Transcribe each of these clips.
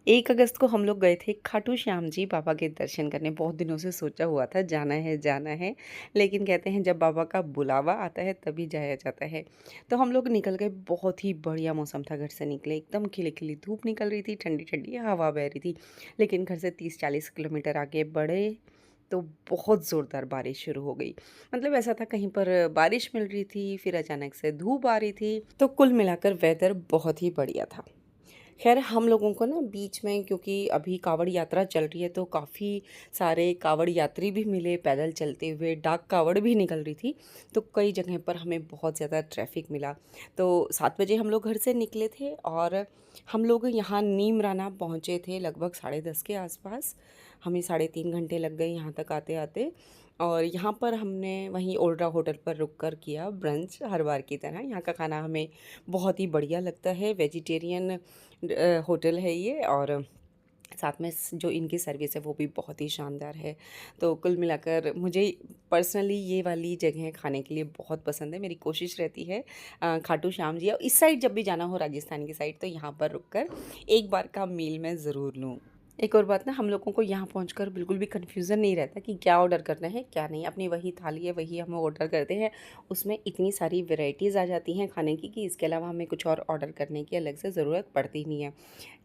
1 अगस्त को हम लोग गए थे खाटू श्याम जी बाबा के दर्शन करने। बहुत दिनों से सोचा हुआ था जाना है, लेकिन कहते हैं जब बाबा का बुलावा आता है तभी जाया जाता है। तो हम लोग निकल गए, बहुत ही बढ़िया मौसम था, घर से निकले एकदम खिली-खिली धूप निकल रही थी, ठंडी-ठंडी हवा बह रही थी। लेकिन घर से 30-40 किलोमीटर आगे बढ़े तो बहुत ज़ोरदार बारिश शुरू हो गई। मतलब ऐसा था कहीं पर बारिश मिल रही थी, फिर अचानक से धूप आ रही थी, तो कुल मिलाकर वेदर बहुत ही बढ़िया था। ख़ैर हम लोगों को ना बीच में, क्योंकि अभी कावड़ यात्रा चल रही है, तो काफ़ी सारे कावड़ यात्री भी मिले पैदल चलते हुए, डाक कावड़ भी निकल रही थी, तो कई जगह पर हमें बहुत ज़्यादा ट्रैफ़िक मिला। तो 7 बजे हम लोग घर से निकले थे और हम लोग यहाँ नीमराना पहुँचे थे लगभग 10:30 के आसपास। हमें 3.5 घंटे लग गए यहाँ तक आते-आते, और यहाँ पर हमने वहीं ओल्ड्रा होटल पर रुक कर किया ब्रंच हर बार की तरह। यहाँ का खाना हमें बहुत ही बढ़िया लगता है, वेजिटेरियन होटल है ये, और साथ में जो इनकी सर्विस है वो भी बहुत ही शानदार है। तो कुल मिलाकर मुझे पर्सनली ये वाली जगह खाने के लिए बहुत पसंद है। मेरी कोशिश रहती है खाटू श्याम जी और इस साइड जब भी जाना हो, राजस्थान की साइड, तो यहाँ पर रुक कर एक बार का मील मैं ज़रूर लूँ। एक और बात ना, हम लोगों को यहाँ पहुँचकर बिल्कुल भी कन्फ्यूज़न नहीं रहता कि क्या ऑर्डर करना है, क्या नहीं। अपनी वही थाली है, वही हम ऑर्डर करते हैं। उसमें इतनी सारी वैराइटीज़ आ जाती हैं खाने की कि इसके अलावा हमें कुछ और ऑर्डर करने की अलग से ज़रूरत पड़ती नहीं है।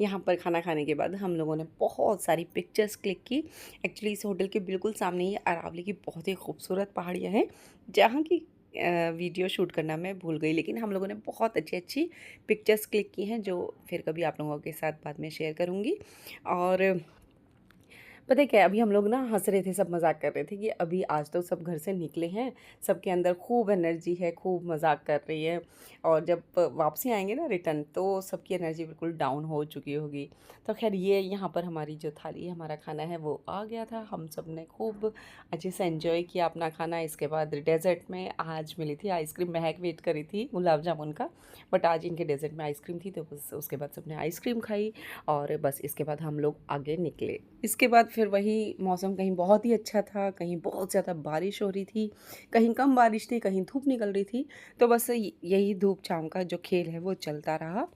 यहाँ पर खाना खाने के बाद हम लोगों ने बहुत सारी पिक्चर्स क्लिक की। एक्चुअली इस होटल के बिल्कुल सामने ही अरावली की बहुत ही खूबसूरत पहाड़ियाँ हैं, जहाँ की वीडियो शूट करना मैं भूल गई, लेकिन हम लोगों ने बहुत अच्छी-अच्छी पिक्चर्स क्लिक की हैं, जो फिर कभी आप लोगों के साथ बाद में शेयर करूँगी। और पता है क्या है, अभी हम लोग ना हँस रहे थे, सब मज़ाक कर रहे थे कि अभी आज तो सब घर से निकले हैं, सबके अंदर खूब एनर्जी है, खूब मज़ाक कर रही है, और जब वापसी आएँगे ना रिटर्न, तो सबकी एनर्जी बिल्कुल डाउन हो चुकी होगी। तो ख़ैर ये यहाँ पर हमारी जो थाली है, हमारा खाना है वो आ गया था। हम सब ने खूब अच्छे से एन्जॉय किया अपना खाना। इसके बाद डेज़र्ट में आज मिली थी आइसक्रीम। महक वेट कर रही थी गुलाब जामुन का, बट आज इनके डेज़र्ट में आइसक्रीम थी, तो बस उसके बाद सबने आइसक्रीम खाई और बस इसके बाद हम लोग आगे निकले। इसके बाद फिर वही मौसम, कहीं बहुत ही अच्छा था, कहीं बहुत ज़्यादा बारिश हो रही थी, कहीं कम बारिश थी, कहीं धूप निकल रही थी। तो बस यही धूप-छाँव का जो खेल है वो चलता रहा।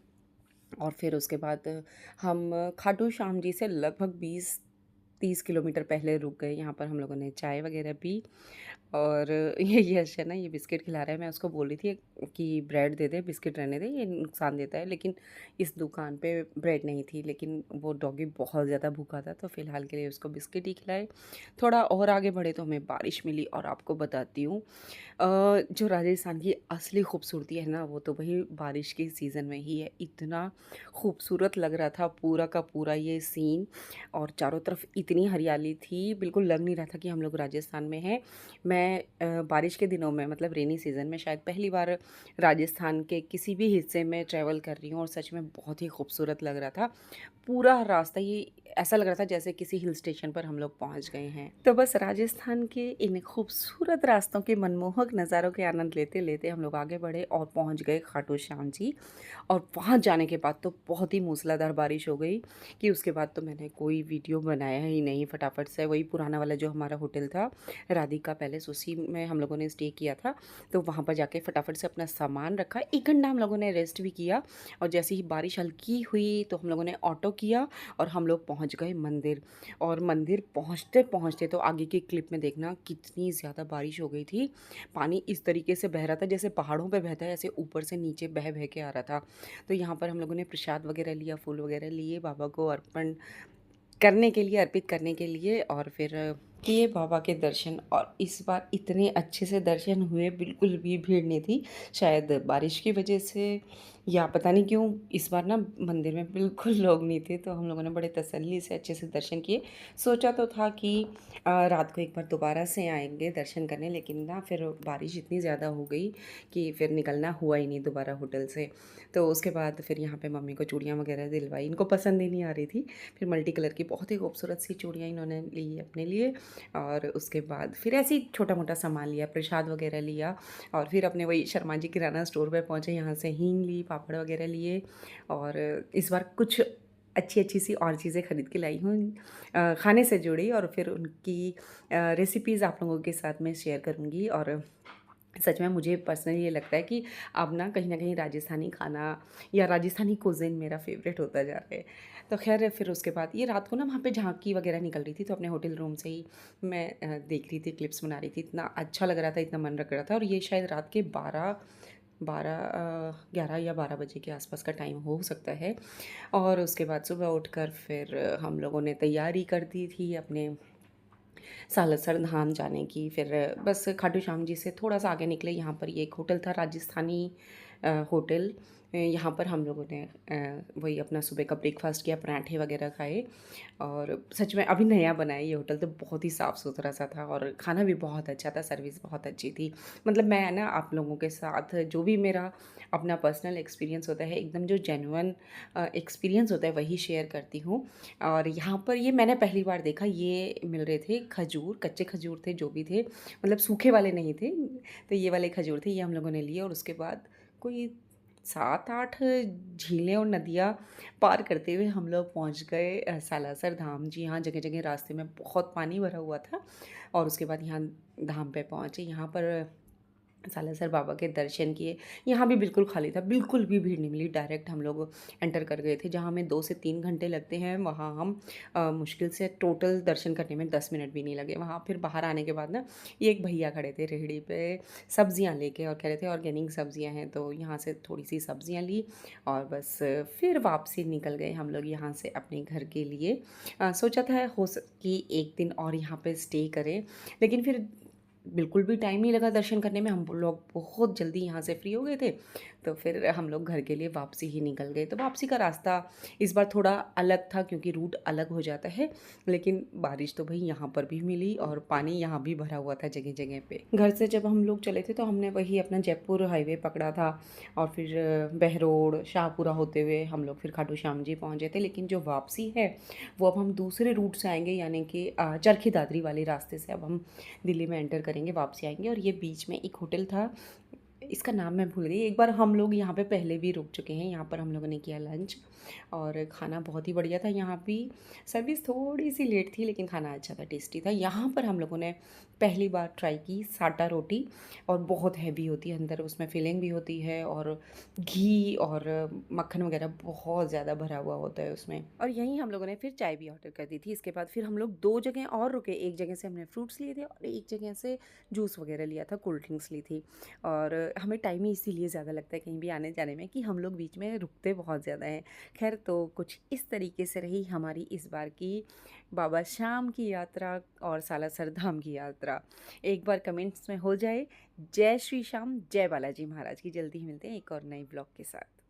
और फिर उसके बाद हम खाटू श्याम जी से लगभग 20-30 किलोमीटर पहले रुक गए। यहाँ पर हम लोगों ने चाय वग़ैरह पी, और ये यश है ना, ये बिस्किट खिला रहा है। मैं उसको बोल रही थी कि ब्रेड दे दे, बिस्किट रहने दे, ये नुकसान देता है। लेकिन इस दुकान पे ब्रेड नहीं थी, लेकिन वो डॉगी बहुत ज़्यादा भूखा था, तो फ़िलहाल के लिए उसको बिस्किट ही खिलाए। थोड़ा और आगे बढ़े तो हमें बारिश मिली, और आपको बताती हूँ जो राजस्थान की असली खूबसूरती है ना, वो तो वही बारिश के सीज़न में ही है। इतना खूबसूरत लग रहा था पूरा का पूरा ये सीन, और चारों तरफ इतनी हरियाली थी, बिल्कुल लग नहीं रहा था कि हम लोग राजस्थान में हैं। मैं बारिश के दिनों में, मतलब रेनी सीज़न में, शायद पहली बार राजस्थान के किसी भी हिस्से में ट्रैवल कर रही हूँ, और सच में बहुत ही खूबसूरत लग रहा था। पूरा रास्ता ही ऐसा लग रहा था जैसे किसी हिल स्टेशन पर हम लोग पहुँच गए हैं। तो बस राजस्थान के इन खूबसूरत रास्तों के मनमोहक नज़ारों के आनंद लेते-लेते हम लोग आगे बढ़े और पहुँच गए खाटू श्याम जी। और वहाँ जाने के बाद तो बहुत ही मूसलाधार बारिश हो गई कि उसके बाद तो मैंने कोई वीडियो बनाया ही नहीं। फटाफट से वही पुराना वाला जो हमारा होटल था, राधिका पैलेस, उसी में हम लोगों ने स्टे किया था। तो वहाँ पर जाके फटाफट से अपना सामान रखा, 1 घंटा हम लोगों ने रेस्ट भी किया, और जैसे ही बारिश हल्की हुई तो हम लोगों ने ऑटो किया और हम लोग पहुँच गए मंदिर। और मंदिर पहुँचते-पहुँचते तो आगे की क्लिप में देखना कितनी ज़्यादा बारिश हो गई थी। पानी इस तरीके से बह रहा था जैसे पहाड़ों पे बहता है, ऐसे ऊपर से नीचे बह-बह के आ रहा था। तो यहाँ पर हम लोगों ने प्रसाद वगैरह लिया, फूल वगैरह लिए बाबा को अर्पण करने के लिए, अर्पित करने के लिए, और फिर किए बाबा के दर्शन। और इस बार इतने अच्छे से दर्शन हुए, बिल्कुल भी भीड़ नहीं थी। शायद बारिश की वजह से या पता नहीं क्यों, इस बार ना मंदिर में बिल्कुल लोग नहीं थे, तो हम लोगों ने बड़े तसल्ली से अच्छे से दर्शन किए। सोचा तो था कि रात को एक बार दोबारा से आएँगे दर्शन करने, लेकिन ना फिर बारिश इतनी ज़्यादा हो गई कि फिर निकलना हुआ ही नहीं दोबारा होटल से। तो उसके बाद फिर यहाँ पे मम्मी को चूड़ियाँ वगैरह दिलवाई, इनको पसंद ही नहीं आ रही थी। फिर मल्टी कलर की बहुत ही खूबसूरत सी चूड़ियाँ इन्होंने ली अपने लिए, और उसके बाद फिर ऐसे ही छोटा-मोटा सामान लिया, प्रसाद वगैरह लिया, और फिर अपने वही शर्मा जी किराना स्टोर पे पहुँचे, यहाँ से हींग ली, पापड़ वगैरह लिए, और इस बार कुछ अच्छी-अच्छी सी और चीज़ें खरीद के लाई हूँ खाने से जुड़ी, और फिर उनकी रेसिपीज़ आप लोगों के साथ मैं शेयर करूँगी। और सच में मुझे पर्सनली ये लगता है कि अब ना कहीं न कहीं राजस्थानी खाना या राजस्थानी कुज़ीन मेरा फ़ेवरेट होता जा रहा है। तो ख़ैर फिर उसके बाद ये रात को ना वहाँ पे झाँकी वग़ैरह निकल रही थी, तो अपने होटल रूम से ही मैं देख रही थी, क्लिप्स बना रही थी। इतना अच्छा लग रहा था, इतना मन लग रहा था, और ये शायद रात के 11 या 12 बजे के आसपास का टाइम हो सकता है। और उसके बाद सुबह उठकर फिर हम लोगों ने तैयारी कर दी थी अपने सालासर धाम जाने की। फिर बस खाटू श्याम जी से थोड़ा सा आगे निकले, यहाँ पर ये एक होटल था राजस्थानी होटल। यहाँ पर हम लोगों ने वही अपना सुबह का ब्रेकफास्ट किया, पराठे वगैरह खाए। और सच में अभी नया बना है ये होटल, तो बहुत ही साफ़ सुथरा सा था और खाना भी बहुत अच्छा था, सर्विस बहुत अच्छी थी। मतलब मैं ना आप लोगों के साथ जो भी मेरा अपना पर्सनल एक्सपीरियंस होता है, एकदम जो जेन्युइन एक्सपीरियंस होता है वही शेयर करती हूँ। और यहाँ पर ये मैंने पहली बार देखा, ये मिल रहे थे खजूर, कच्चे खजूर थे जो भी थे, मतलब सूखे वाले नहीं थे। तो ये वाले खजूर थे, ये हम लोगों ने लिए। और उसके बाद कोई 7-8 झीलें और नदियाँ पार करते हुए हम लोग पहुँच गए सालासर धाम जी। यहाँ जगह-जगह रास्ते में बहुत पानी भरा हुआ था। और उसके बाद यहाँ धाम पे पहुँचे, यहाँ पर सालासर बाबा के दर्शन किए। यहाँ भी बिल्कुल खाली था, बिल्कुल भी भीड़ नहीं मिली। डायरेक्ट हम लोग एंटर कर गए थे। जहाँ हमें 2 से 3 घंटे लगते हैं, वहाँ हम मुश्किल से टोटल दर्शन करने में 10 मिनट भी नहीं लगे। वहाँ फिर बाहर आने के बाद ना, ये एक भैया खड़े थे रेहड़ी पे सब्जियाँ लेके, और कह रहे थे ऑर्गेनिक सब्जियाँ हैं, तो यहाँ से थोड़ी-सी सब्जियाँ ली और बस फिर वापसी निकल गए हम लोग यहाँ से अपने घर के लिए। सोचा था हो कि 1 दिन और यहाँ पे स्टे करें, लेकिन फिर बिल्कुल भी टाइम नहीं लगा दर्शन करने में। हम लोग बहुत जल्दी यहाँ से फ्री हो गए थे, तो फिर हम लोग घर के लिए वापसी ही निकल गए। तो वापसी का रास्ता इस बार थोड़ा अलग था, क्योंकि रूट अलग हो जाता है। लेकिन बारिश तो भाई यहाँ पर भी मिली और पानी यहाँ भी भरा हुआ था जगह जगह पे। घर से जब हम लोग चले थे तो हमने वही अपना जयपुर हाईवे पकड़ा था, और फिर बहरोड शाहपुरा होते हुए हम लोग फिर खाटू श्याम जी पहुँचे थे। लेकिन जो वापसी है वो अब हम दूसरे रूट से आएंगे, यानी कि चरखी दादरी वाले रास्ते से अब हम दिल्ली में एंटर करेंगे, वापसी आएंगे। और ये बीच में एक होटल था, इसका नाम मैं भूल गई। एक बार हम लोग यहाँ पे पहले भी रुक चुके हैं, यहाँ पर हम लोगों ने किया लंच, और खाना बहुत ही बढ़िया था। यहाँ भी सर्विस थोड़ी सी लेट थी, लेकिन खाना अच्छा था, टेस्टी था। यहाँ पर हम लोगों ने पहली बार ट्राई की साटा रोटी, और बहुत हैवी होती है, अंदर उसमें फिलिंग भी होती है, और घी और मक्खन वगैरह बहुत ज़्यादा भरा हुआ होता है उसमें। और यहीं हम लोगों ने फिर चाय भी ऑर्डर कर दी थी। इसके बाद फिर हम लोग 2 जगह और रुके, एक जगह से हमने फ्रूट्स लिए थे और एक जगह से जूस वगैरह लिया था, कोल्ड ड्रिंक्स ली थी। और हमें टाइम ही इसीलिए ज़्यादा लगता है कहीं भी आने जाने में, कि हम लोग बीच में रुकते बहुत ज़्यादा हैं। खैर, तो कुछ इस तरीके से रही हमारी इस बार की बाबा श्याम की यात्रा और सालासर धाम की यात्रा। एक बार कमेंट्स में हो जाए जय श्री श्याम, जय बालाजी महाराज की। जल्दी ही मिलते हैं एक और नए ब्लॉग के साथ।